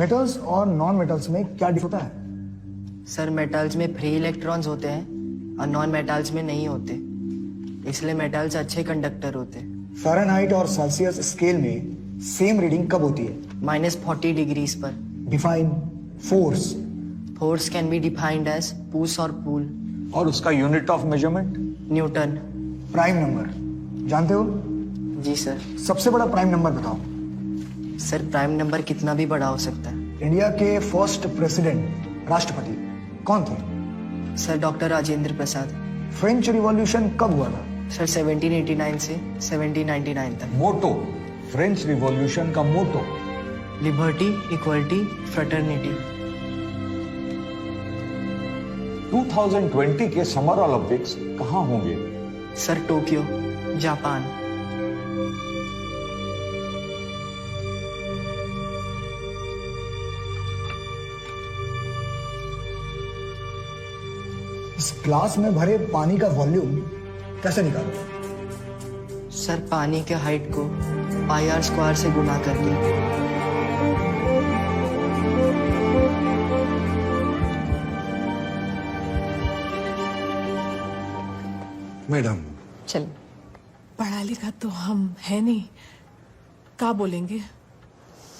Metals और non metals में क्या डिफरेंस होता है? सर मेटल्स में फ्री इलेक्ट्रॉन्स होते हैं और नॉन मेटल्स में नहीं होते, इसलिए मेटल्स अच्छे कंडक्टर होते हैं। फ़ारेनहाइट और सेल्सियस स्केल में सेम रीडिंग कब होती है? -40 डिग्रीज पर। Define force. Force can be defined as push और पुल। और उसका unit of measurement? Newton. Prime number जानते हो? जी सर। सबसे बड़ा प्राइम नंबर बताओ। सर प्राइम नंबर कितना भी बड़ा हो सकता है। इंडिया के फर्स्ट प्रेसिडेंट राष्ट्रपति कौन थे? Sir doctor Rajendra Prasad. French revolution कब हुआ था? सर 1789 से 1799 तक। मोटो, फ्रेंच रिवॉल्यूशन का मोटो? Liberty, equality, fraternity. 2020 के समर ओलंपिक्स कहाँ होंगे? Sir Tokyo, Japan. इस ग्लास में भरे पानी का वॉल्यूम कैसे निकालो? सर पानी के हाइट को πr² से गुना करके। मैडम चल। पढ़ा लिखा तो हम है नहीं, क्या बोलेंगे?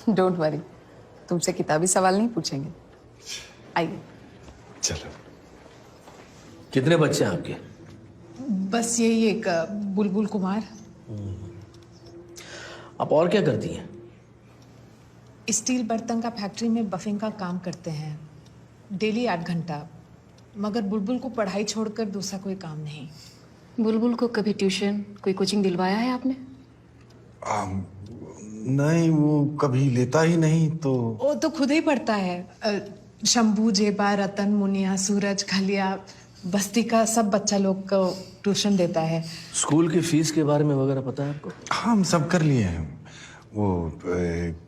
डोंट वरी, तुमसे किताबी सवाल नहीं पूछेंगे। आइए। चलो। कितने बच्चे हैं आपके? बस यही एक बुलबुल कुमार। आप और क्या करती हैं? स्टील बर्तन का फैक्ट्री में बफिंग का काम करते हैं, डेली 8 घंटा। मगर बुलबुल को पढ़ाई छोड़कर दूसरा कोई काम नहीं। बुलबुल को कभी ट्यूशन, कोई कोचिंग दिलवाया है आपने? नहीं, वो कभी लेता ही नहीं। तो वो तो खुद ही पढ़ता है। शंभू, जेबा, रतन, मुनिया, सूरज, खलिया, बस्ती का सब बच्चा लोग को ट्यूशन देता है। स्कूल की फीस के बारे में वगैरह पता है आपको? हम सब कर लिए हैं। वो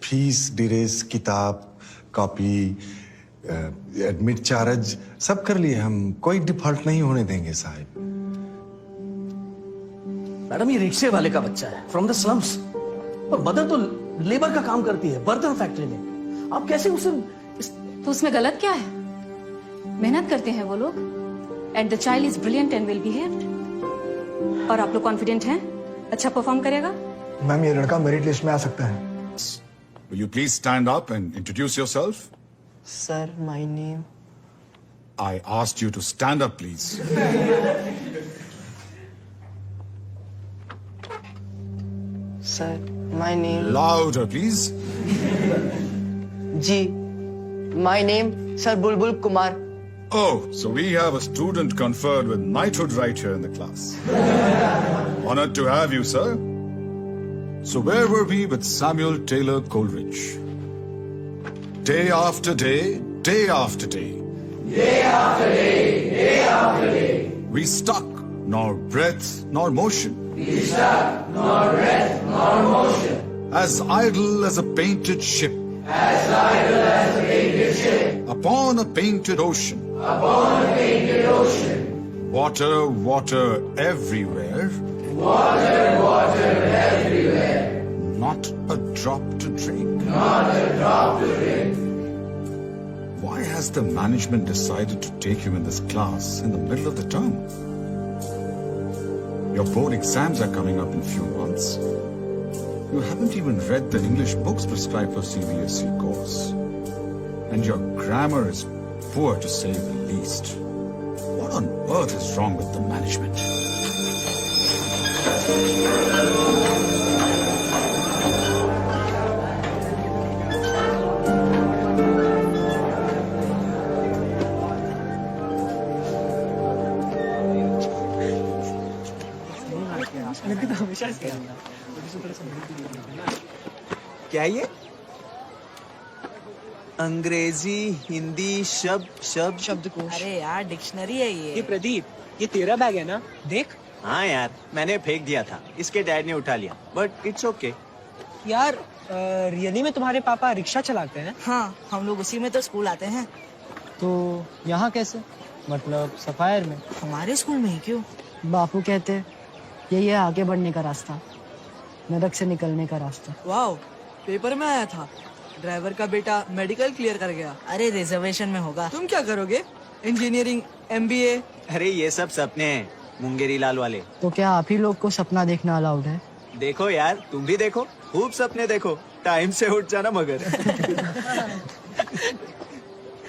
फीस, ड्रेस, किताब, कॉपी, एडमिट चार्ज सब कर लिए हम। कोई डिफॉल्ट नहीं होने देंगे साहब। मैडम ये रिक्शे वाले का बच्चा है, फ्रॉम द स्लम्स, और मदर तो लेबर का काम करती है बर्तन फैक्ट्री में। आप कैसे उसे तो उसमें गलत क्या है? मेहनत करते हैं वो लोग, and the child is brilliant and well behaved. और आप लोग कॉन्फिडेंट हैं अच्छा परफॉर्म करेगा? मैम ये लड़का मेरिट लिस्ट में आ सकता है। Will you please stand up and introduce yourself? Sir my name. I asked you to stand up, please. Sir my name. Louder, please. जी my name sir Bulbul Kumar. Oh, so we have a student conferred with knighthood right here in the class. Honored to have you, sir. So where were we with Samuel Taylor Coleridge? Day after day, day after day. Day after day, day after day. We stuck, nor breath, nor motion. We stuck, nor breath, nor motion. As idle as a painted ship. As idle as a painted ship. Upon a painted ocean. Upon a painted ocean. Water, water everywhere. Water, water everywhere. Not a drop to drink. Not a drop to drink. Why has the management decided to take you in this class in the middle of the term? Your board exams are coming up in few months. You haven't even read the English books prescribed for CBSE course. And your grammar is poor to say the least. What on earth is wrong with the management? क्या ये? अंग्रेजी, हिंदी, शब्दकोश। अरे यार dictionary है ये प्रदीप, ये तेरा बैग है ना? देख। हाँ यार, मैंने फेंक दिया था, इसके डैड ने उठा लिया, बट इट्स ओके। यार रियली में तुम्हारे पापा रिक्शा चलाते हैं? हाँ हम लोग उसी में तो स्कूल आते हैं। तो यहाँ कैसे? मतलब सफायर में। हमारे स्कूल में ही क्यों? बापू कहते यही है आगे बढ़ने का रास्ता, नरक से निकलने का रास्ता। वाह, पेपर में आया था। ड्राइवर का बेटा मेडिकल क्लियर कर गया। अरे रिजर्वेशन में होगा। तुम क्या करोगे? Engineering, MBA। अरे ये सब सपने हैं मुंगेरी लाल वाले। तो क्या आप ही लोग को सपना देखना अलाउड है? देखो यार, तुम भी देखो, खूब सपने देखो, टाइम से उठ जाना मगर।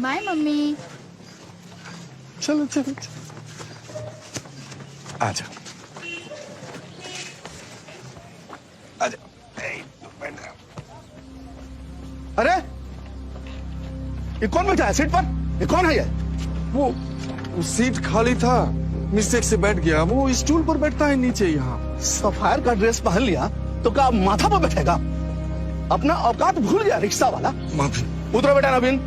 Bye mummy. चलो चलो चलो। आजा आजा। अरे ये कौन बैठा है सीट पर? ये कौन है ये? वो सीट खाली था, मिस्टेक से बैठ गया। वो स्टूल पर बैठता है नीचे यहाँ। सफायर का ड्रेस पहन लिया तो क्या माथा पर बैठेगा? अपना औकात भूल गया रिक्शा वाला। माफी। उतरो बेटा नवीन,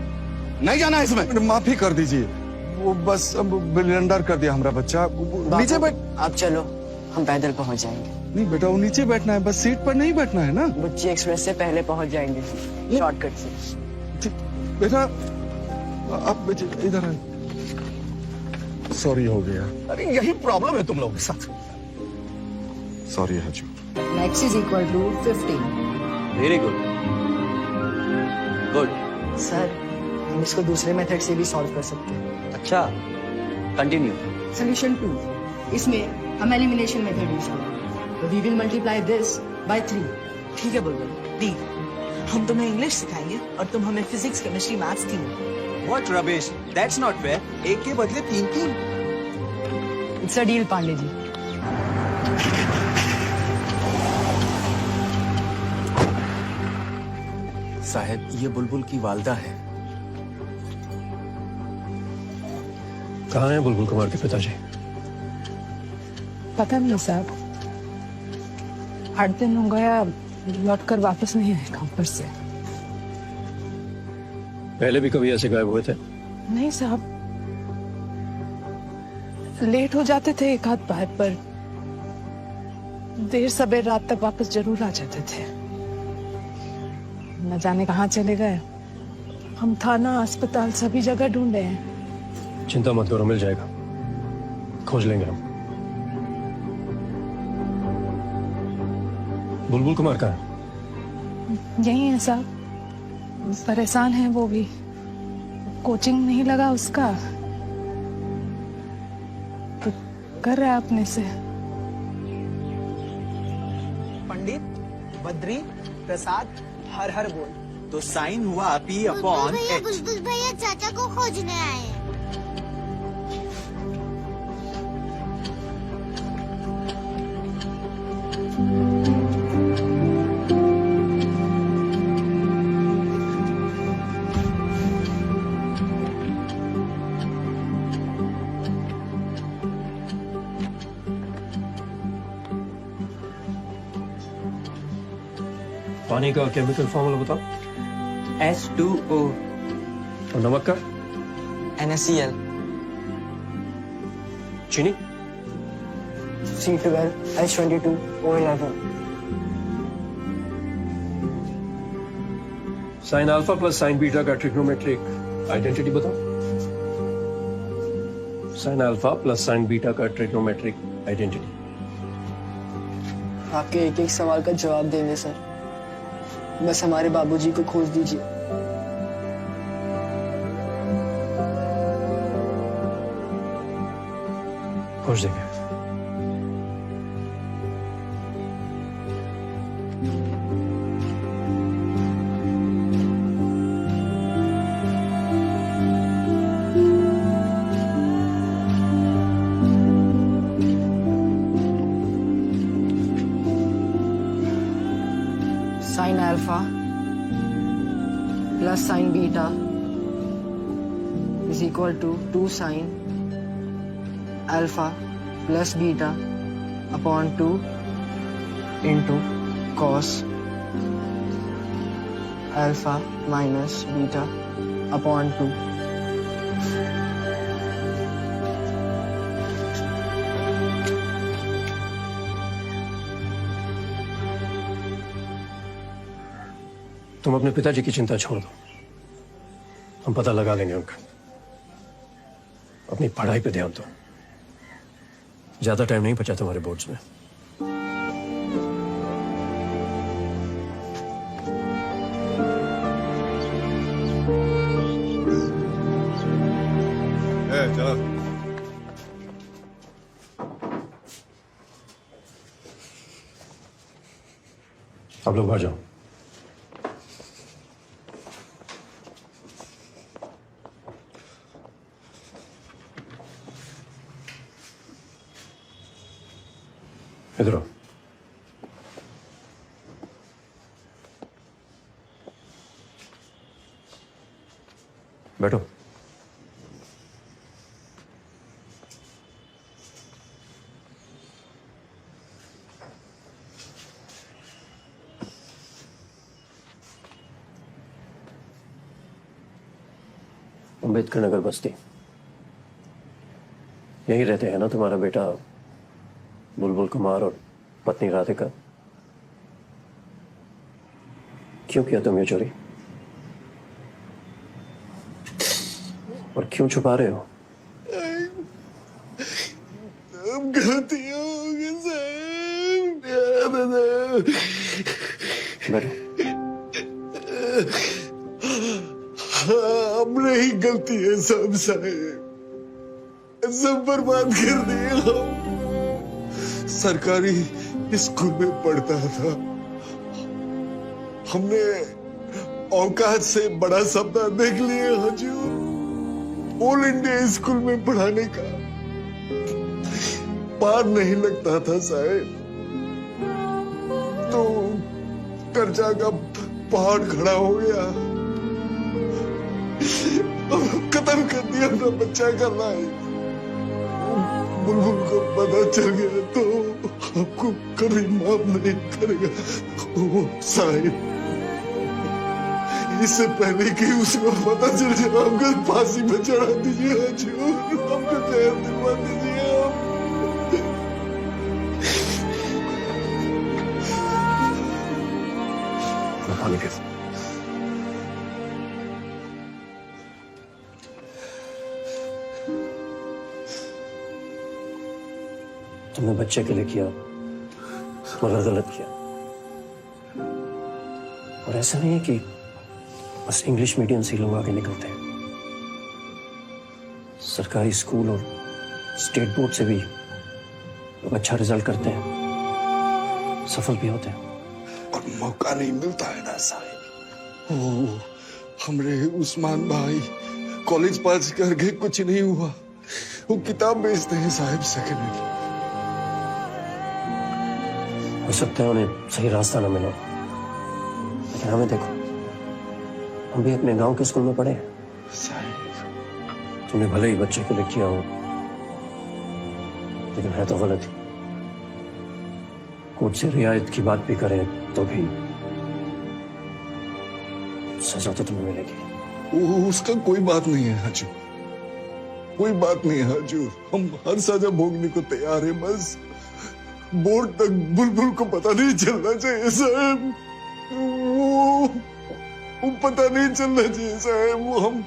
नहीं जाना है इसमें। माफी कर दीजिए, वो बस अब ब्लंडर कर दिया हमारा बच्चा। नीचे बैठ। आप चलो, हम पैदल पहुंच जाएंगे। नहीं बेटा, वो नीचे बैठना है, बस सीट पर नहीं बैठना है ना। बुच्ची एक्सप्रेस से पहले पहुंच जाएंगे, शॉर्टकट से। ठीक, बेटा आप इधर आए। सॉरी हो गया। अरे यही प्रॉब्लम है तुम लोगों के साथ। सॉरी हजू। X is equal to 15। Very good good. Sir, हम इसको दूसरे मेथड से भी सॉल्व कर सकते हैं। अच्छा, कंटिन्यू। सोल्यूशन 2, इसमें हम एलिमिनेशन मेथड यूज करेंगे। तो we will multiply this by 3। ठीक है बुलबुल, डी। हम तुम्हें इंग्लिश सिखाएंगे और तुम हमें फिजिक्स, केमिस्ट्री, मैथ्स की। What rubbish, that's not fair. एक के बदले 3-3। It's a deal Pandey ji. साहब, ये बुलबुल की वालदा है। कहाँ हैं बुलबुल कुमार के पिताजी? पता नहीं साहब, 8 दिन हो गया, लौट कर वापस नहीं आए काम पर से। पहले भी कभी ऐसे गायब हुए थे? नहीं साहब, लेट हो जाते थे एक आध बार, पर देर सबेर रात तक वापस जरूर आ जाते थे। न जाने कहाँ चले गए। हम थाना, अस्पताल सभी जगह ढूंढे हैं। चिंता मत करो, मिल जाएगा, खोज लेंगे हम। बुलबुल कुमार कहाँ है? यही है साहब, परेशान है वो भी। कोचिंग नहीं लगा उसका, तो कर रहा है अपने से। पंडित, बद्री, प्रसाद, हर हर बोल। तो साइन हुआ P अपॉन H। बुलबुल भैया चाचा को खोजने आए हैं। पानी का केमिकल फॉर्मूला बताओ। H2O। और नमक का? NaCl। चीनी? C12H22O11। Sign alpha plus sine beta का ट्रिग्नोमेट्रिक आइडेंटिटी बताओ। Sign alpha plus sine beta का ट्रिग्नोमेट्रिक आइडेंटिटी। आपके एक एक सवाल का जवाब देंगे सर, बस हमारे बाबूजी को खोज दीजिए। खोज देंगे। Sine alpha plus sine beta is equal to 2 sine alpha plus beta upon 2 into cos alpha minus beta upon 2। तुम अपने पिताजी की चिंता छोड़ दो, हम पता लगा लेंगे उनका। अपनी पढ़ाई पे ध्यान दो, ज्यादा टाइम नहीं बचा तुम्हारे बोर्ड्स में। चलो। आप लोग बाहर जाओ। इधर आओ। बैठो। अम्बेडकर नगर बस्ती, यही रहते हैं ना तुम्हारा बेटा बुलबुल कुमार और पत्नी राधिका? क्यों किया तुम ये चोरी और क्यों छुपा रहे हो? गलती हो गई साहब। बैठो। हमने ही गलती है सब साहब, सब बर्बाद कर दिए हम। सरकारी स्कूल में पढ़ता था, हमने औकात से बड़ा सपना देख लिया हजूर। ऑल इंडिया स्कूल में पढ़ाने का पार नहीं लगता था साहब, तो कर्जा का पहाड़ खड़ा हो गया। खत्म कर दिया अपना बच्चा का लाइफ। बुलबुल को पता चल गया तो आपको कभी माफ नहीं करेगा वो साहिब। इससे पहले कि उसको पता चल जाए हमको फांसी में चढ़ा दीजिए हजूर, हमको जहर दिलवा दीजिए। पानी पी। तुमने बच्चे के लिए किया मगर गलत किया। और ऐसा नहीं है कि बस इंग्लिश मीडियम से लोग आगे निकलते हैं, सरकारी स्कूल और स्टेट बोर्ड से भी लोग अच्छा रिजल्ट करते हैं, सफल भी होते हैं। और मौका नहीं मिलता है ना साहिब। ओ हमरे उस्मान भाई कॉलेज पास करके कुछ नहीं हुआ, वो किताब बेचते हैं साहिब सेकेंड हैंड। हो सकता है उन्हें सही रास्ता ना मिला, लेकिन हमें देखो, हम भी अपने गांव के स्कूल में पढ़े साहिब। तुमने भले ही बच्चे के लिए किया हो, लेकिन है तो गलत ही। कोर्ट से रियायत की बात भी करें तो भी सजा तो तुम्हें मिलेगी। उसका कोई बात नहीं है हजूर, कोई बात नहीं है हजूर। हम हर सजा भोगने को तैयार है, बस बोर्ड तक बुलबुल को पता नहीं चलना चाहिए साहब। वो पता नहीं चलना चाहिए साहब। वो हम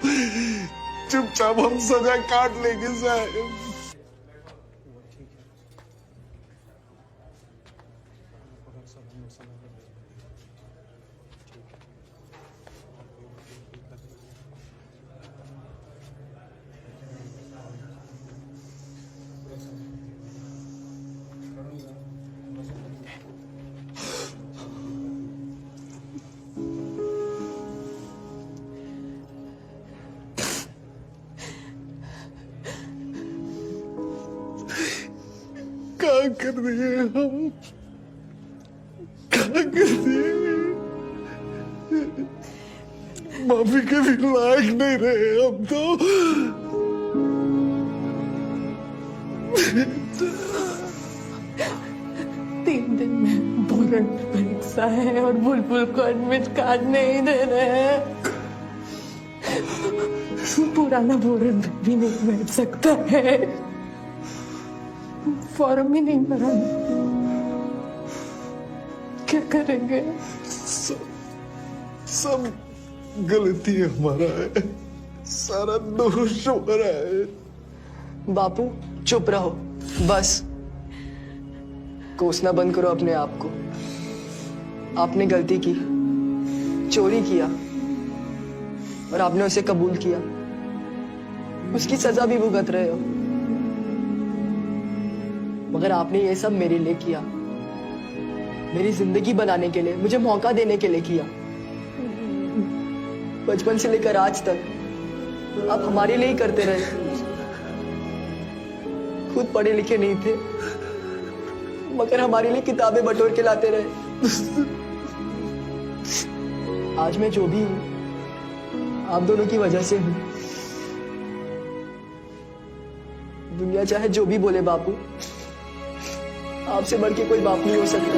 चुपचाप हम सजा काट लेंगे साहब। क्या कर रहे हैं हम, क्या कर दिए? माफी के भी लायक नहीं रहे हम तो। 3 दिन में बोर्ड परीक्षा है और बुलबुल को एडमिट कार्ड नहीं दे रहे हैं। पुराना बोर्ड भी नहीं बैठ सकता है, फॉर्म ही नहीं भरा। क्या करेंगे? सब गलती हमारा है, सारा दोष हमारा है। बापू चुप रहो, बस कोसना बंद करो अपने आप को। आपने गलती की, चोरी किया और आपने उसे कबूल किया। उसकी सजा भी भुगत रहे हो, मगर आपने ये सब मेरे लिए किया, मेरी जिंदगी बनाने के लिए, मुझे मौका देने के लिए किया। बचपन से लेकर आज तक आप हमारे लिए ही करते रहे। खुद पढ़े लिखे नहीं थे, मगर हमारे लिए किताबें बटोर के लाते रहे। आज मैं जो भी हूं, आप दोनों की वजह से हूं। दुनिया चाहे जो भी बोले बापू, आपसे बढ़ के कोई बाप नहीं हो सकता।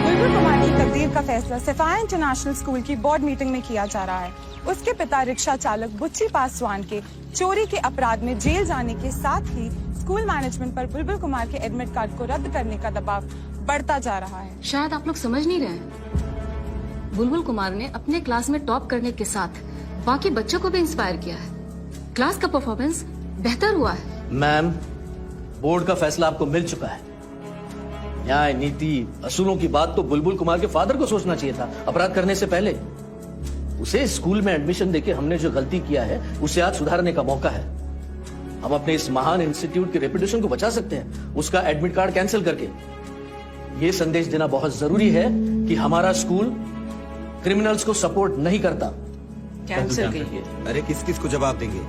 बुलबुल कुमार की तकदीर का फैसला सिफाया इंटरनेशनल स्कूल की बोर्ड मीटिंग में किया जा रहा है। उसके पिता रिक्शा चालक बुच्ची पासवान के चोरी के अपराध में जेल जाने के साथ ही स्कूल मैनेजमेंट पर बुलबुल कुमार के एडमिट कार्ड को रद्द करने का दबाव बढ़ता जा रहा है। शायद आप लोग समझ नहीं रहे, बुलबुल कुमार ने अपने क्लास में टॉप करने के साथ बाकी बच्चों को भी इंस्पायर किया है। क्लास का परफॉर्मेंस बेहतर हुआ है। मैम, बोर्ड का फैसला आपको मिल चुका है। न्याय, नीति, असूलों की बात तो बुलबुल कुमार के फादर को सोचना चाहिए था अपराध करने से पहले। उसे स्कूल में एडमिशन देके हमने जो गलती किया है उसे आज सुधारने का मौका है। हम अपने इस महान इंस्टीट्यूट की रेपुटेशन को बचा सकते हैं उसका एडमिट कार्ड कैंसिल करके। ये संदेश देना बहुत जरूरी है कि हमारा स्कूल क्रिमिनल्स को सपोर्ट नहीं करता। कैंसिल कीजिए। अरे किस किस को जवाब देंगे?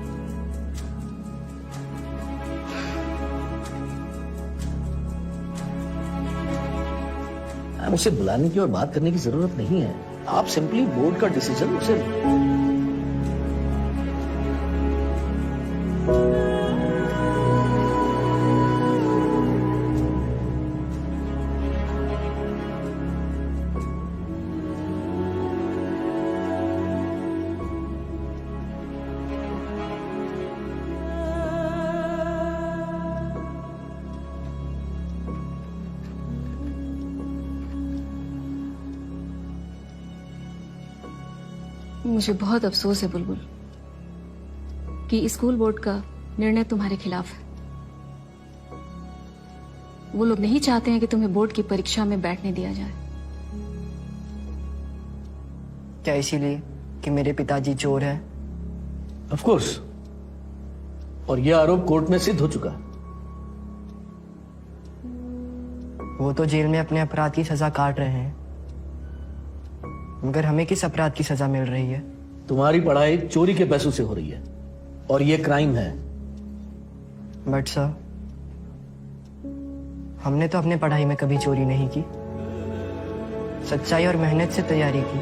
उसे बुलाने की और बात करने की जरूरत नहीं है। आप सिंपली बोर्ड का डिसीजन उसे मुझे बहुत अफसोस है बुलबुल कि स्कूल बोर्ड का निर्णय तुम्हारे खिलाफ है। वो लोग नहीं चाहते हैं कि तुम्हें बोर्ड की परीक्षा में बैठने दिया जाए। क्या इसीलिए कि मेरे पिताजी चोर हैं? ऑफ कोर्स, और यह आरोप कोर्ट में सिद्ध हो चुका है। वो तो जेल में अपने अपराध की सजा काट रहे हैं, मगर हमें किस अपराध की सजा मिल रही है? तुम्हारी पढ़ाई चोरी के पैसों से हो रही है और ये क्राइम है। बट सर, हमने तो अपने पढ़ाई में कभी चोरी नहीं की। सच्चाई और मेहनत से तैयारी की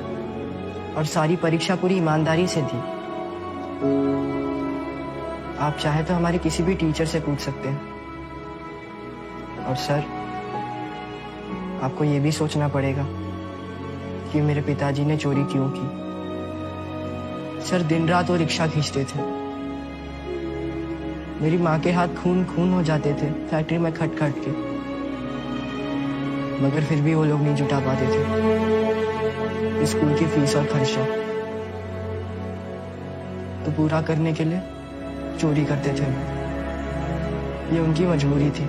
और सारी परीक्षा पूरी ईमानदारी से दी। आप चाहे तो हमारे किसी भी टीचर से पूछ सकते हैं। और सर, आपको ये भी सोचना पड़ेगा कि मेरे पिताजी ने चोरी क्यों की। सर, दिन रात वो रिक्शा खींचते थे। मेरी माँ के हाथ खून खून हो जाते थे फैक्ट्री में खट खट के, मगर फिर भी वो लोग नहीं जुटा पाते थे स्कूल की फीस और खर्चा। तो पूरा करने के लिए चोरी करते थे। ये उनकी मजबूरी थी।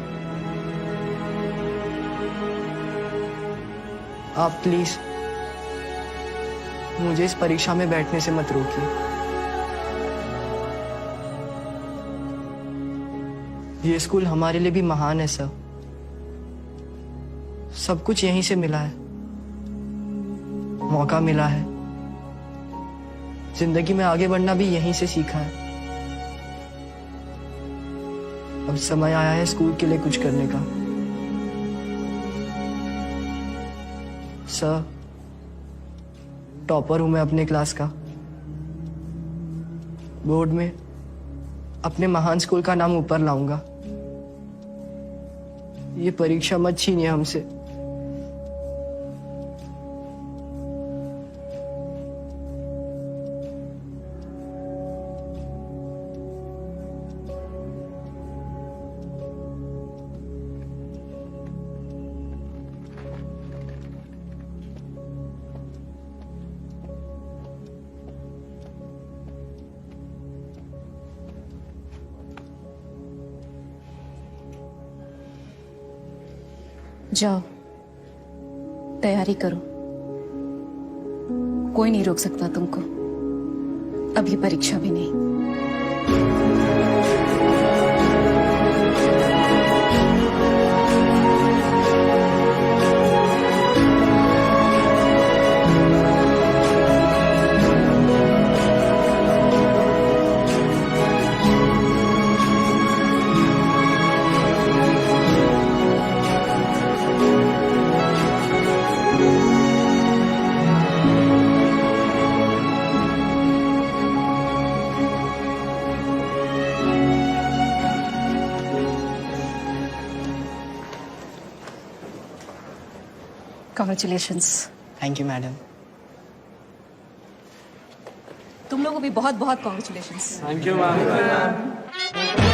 आप प्लीज मुझे इस परीक्षा में बैठने से मत रोकिए। ये स्कूल हमारे लिए भी महान है सर। सब कुछ यहीं से मिला है, मौका मिला है। जिंदगी में आगे बढ़ना भी यहीं से सीखा है। अब समय आया है स्कूल के लिए कुछ करने का। सर, टॉपर हूं मैं अपने क्लास का। बोर्ड में अपने महान स्कूल का नाम ऊपर लाऊंगा। ये परीक्षा मत छीनिए हमसे। जाओ, तैयारी करो, कोई नहीं रोक सकता तुमको, अभी परीक्षा भी नहीं। Congratulations. Thank you madam. तुम लोगों को भी बहुत बहुत कॉन्ग्रेचुलेशंस। Thank you ma'am.